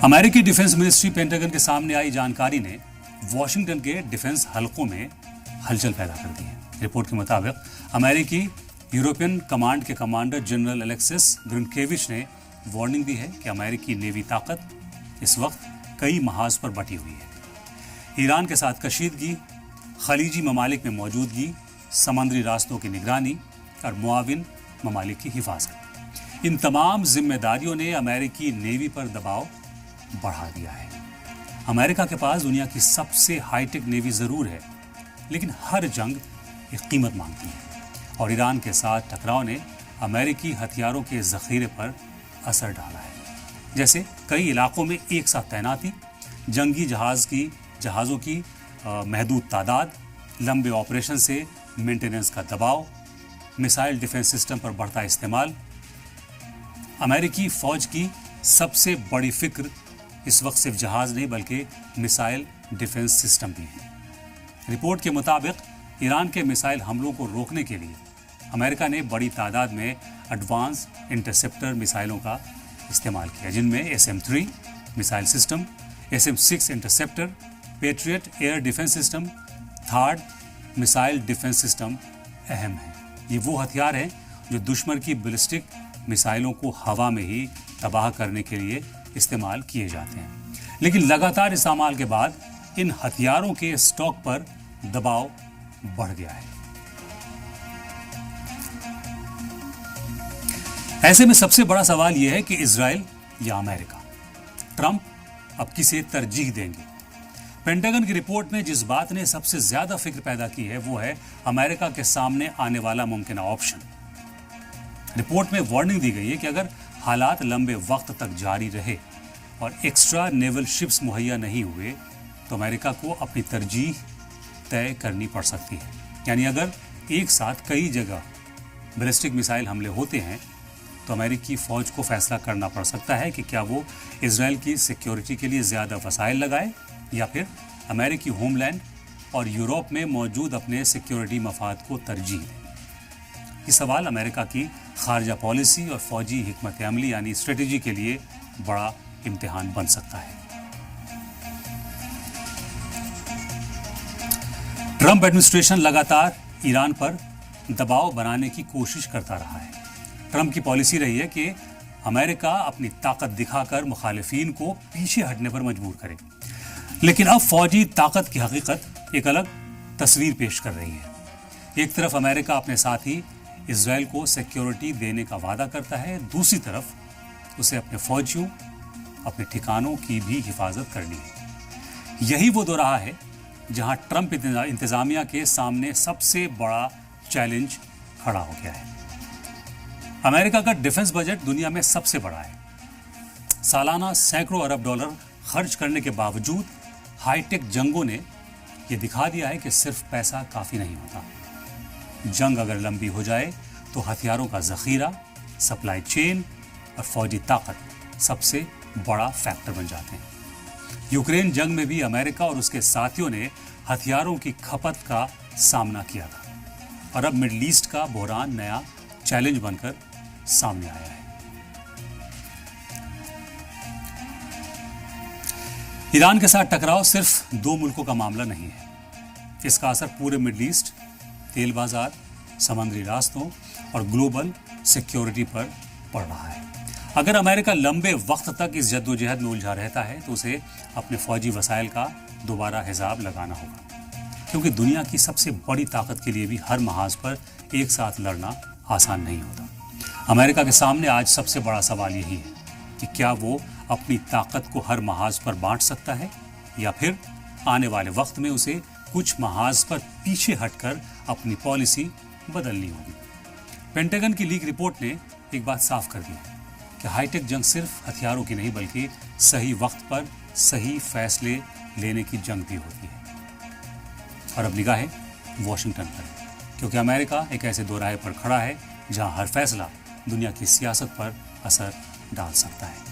अमेरिकी defence ministry pentagon के सामने आई जानकारी ने वॉशिंगटन के डिफेंस हलकों में हलचल पैदा कर दी है। रिपोर्ट के मुताबिक अमेरिकी यूरोपियन कमांड के कमांडर जनरल एलेक्सिस ग्रिनकेविच ने वार्निंग दी है कि अमेरिकी नेवी ताकत इस वक्त कई महाज पर बटी हुई है। ईरान के साथ कशीदगी, खलीजी ममालिक में मौजूदगी, समंदरी रास्तों की निगरानी और मुआविन ममालिक की हिफाजत, इन तमाम जिम्मेदारियों ने अमेरिकी नेवी पर दबाव बढ़ा दिया है। अमेरिका के पास दुनिया की सबसे हाईटेक नेवी जरूर है, लेकिन हर जंग एक कीमत मांगती है और ईरान के साथ टकराव ने अमेरिकी हथियारों के जखीरे पर असर डाला है। जैसे कई इलाकों में एक साथ तैनाती, जंगी जहाज़ों की महदूद तादाद, लंबे ऑपरेशन से मेंटेनेंस का दबाव, मिसाइल डिफेंस सिस्टम पर बढ़ता इस्तेमाल। अमेरिकी फौज की सबसे बड़ी फिक्र इस वक्त सिर्फ जहाज नहीं बल्कि मिसाइल डिफेंस सिस्टम भी है। रिपोर्ट के मुताबिक ईरान के मिसाइल हमलों को रोकने के लिए अमेरिका ने बड़ी तादाद में एडवांस इंटरसेप्टर मिसाइलों का इस्तेमाल किया, जिनमें SM-3 missile system, SM-6 interceptor, patriot air defence system, third missile defence system अहम है। ये वो हथियार हैं जो दुश्मन की बैलिस्टिक मिसाइलों को हवा में ही तबाह करने के लिए इस्तेमाल किए जाते हैं। लेकिन लगातार इस्तेमाल के बाद इन हथियारों के स्टॉक पर दबाव बढ़ गया है। ऐसे में सबसे बड़ा सवाल यह है कि इजराइल या अमेरिका, ट्रंप अब किसे तरजीह देंगे। पेंटागन की रिपोर्ट में जिस बात ने सबसे ज्यादा फिक्र पैदा की है वो है अमेरिका के सामने आने वाला मुमकिन ऑप्शन। रिपोर्ट में वार्निंग दी गई है कि अगर हालात लंबे वक्त तक जारी रहे और एक्स्ट्रा नेवल शिप्स मुहैया नहीं हुए तो अमेरिका को अपनी तरजीह तय करनी पड़ सकती है। यानी अगर एक साथ कई जगह बैलिस्टिक मिसाइल हमले होते हैं तो अमेरिकी फौज को फैसला करना पड़ सकता है कि क्या वो इजराइल की सिक्योरिटी के लिए ज्यादा वसाइल लगाए या फिर अमेरिकी होमलैंड और यूरोप में मौजूद अपने सिक्योरिटी मफाद को तरजीह दे। ये सवाल अमेरिका की खारजा पॉलिसी और फौजी हिकमत अमली यानी स्ट्रेटेजी के लिए बड़ा इम्तिहान बन सकता है। ट्रंप एडमिनिस्ट्रेशन लगातार ईरान पर दबाव बनाने की कोशिश करता रहा है। ट्रंप की पॉलिसी रही है कि अमेरिका अपनी ताकत दिखाकर मुखालिफिन को पीछे हटने पर मजबूर करे, लेकिन अब फौजी ताकत की हकीकत एक अलग तस्वीर पेश कर रही है। एक तरफ अमेरिका अपने साथी इजराइल को सिक्योरिटी देने का वादा करता है, दूसरी तरफ उसे अपने फौजियों, अपने ठिकानों की भी हिफाजत करनी है। यही वो दोराहा है जहां ट्रंप इंतजामिया के सामने सबसे बड़ा चैलेंज खड़ा हो गया है। अमेरिका का डिफेंस बजट दुनिया में सबसे बड़ा है। सालाना सैकड़ों अरब डॉलर खर्च करने के बावजूद हाईटेक जंगों ने यह दिखा दिया है कि सिर्फ पैसा काफी नहीं होता। जंग अगर लंबी हो जाए तो हथियारों का जखीरा, सप्लाई चेन और फौजी ताकत सबसे बड़ा फैक्टर बन जाते हैं। यूक्रेन जंग में भी अमेरिका और उसके साथियों ने हथियारों की खपत का सामना किया था और अब मिडिल ईस्ट का बहरान नया चैलेंज बनकर सामने आया है। ईरान के साथ टकराव सिर्फ दो मुल्कों का मामला नहीं है। इसका असर पूरे मिडिल ईस्ट, तेल बाजार, समंदरी रास्तों और ग्लोबल सिक्योरिटी पर पड़ रहा है। अगर अमेरिका लंबे वक्त तक इस जद्दोजहद में उलझा रहता है तो उसे अपने फौजी वसाइल का दोबारा हिसाब लगाना होगा, क्योंकि दुनिया की सबसे बड़ी ताकत के लिए भी हर महाज पर एक साथ लड़ना आसान नहीं होता। अमेरिका के सामने आज सबसे बड़ा सवाल यही है कि क्या वो अपनी ताकत को हर महाज पर बांट सकता है या फिर आने वाले वक्त में उसे कुछ महाज पर पीछे हटकर अपनी पॉलिसी बदलनी होगी। पेंटागन की लीक रिपोर्ट ने एक बात साफ कर दी कि हाईटेक जंग सिर्फ हथियारों की नहीं बल्कि सही वक्त पर सही फैसले लेने की जंग भी होती है। और अब निगाहें वॉशिंगटन पर, क्योंकि अमेरिका एक ऐसे दोराहे पर खड़ा है जहां हर फैसला दुनिया की सियासत पर असर डाल सकता है।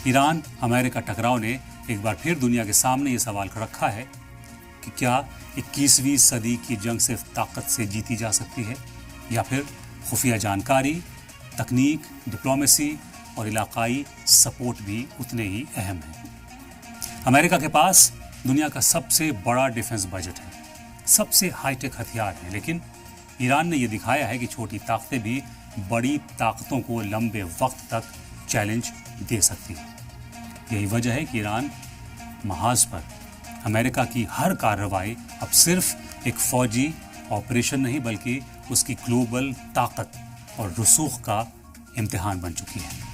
ईरान अमेरिका टकराव ने एक बार फिर दुनिया के सामने ये सवाल रखा है कि क्या 21वीं सदी की जंग सिर्फ ताकत से जीती जा सकती है या फिर खुफिया जानकारी, तकनीक, डिप्लोमेसी और इलाकाई सपोर्ट भी उतने ही अहम हैं। امریکہ کے پاس دنیا کا سب سے بڑا ڈیفنس بجٹ ہے، سب سے ہائی ٹیک ہتھیار ہیں، لیکن ایران نے یہ دکھایا ہے کہ چھوٹی طاقتیں بھی بڑی طاقتوں کو لمبے وقت تک چیلنج دے سکتی ہیں۔ یہی وجہ ہے کہ ایران محاذ پر امریکہ کی ہر کارروائی اب صرف ایک فوجی آپریشن نہیں بلکہ اس کی گلوبل طاقت اور رسوخ کا امتحان بن چکی ہے۔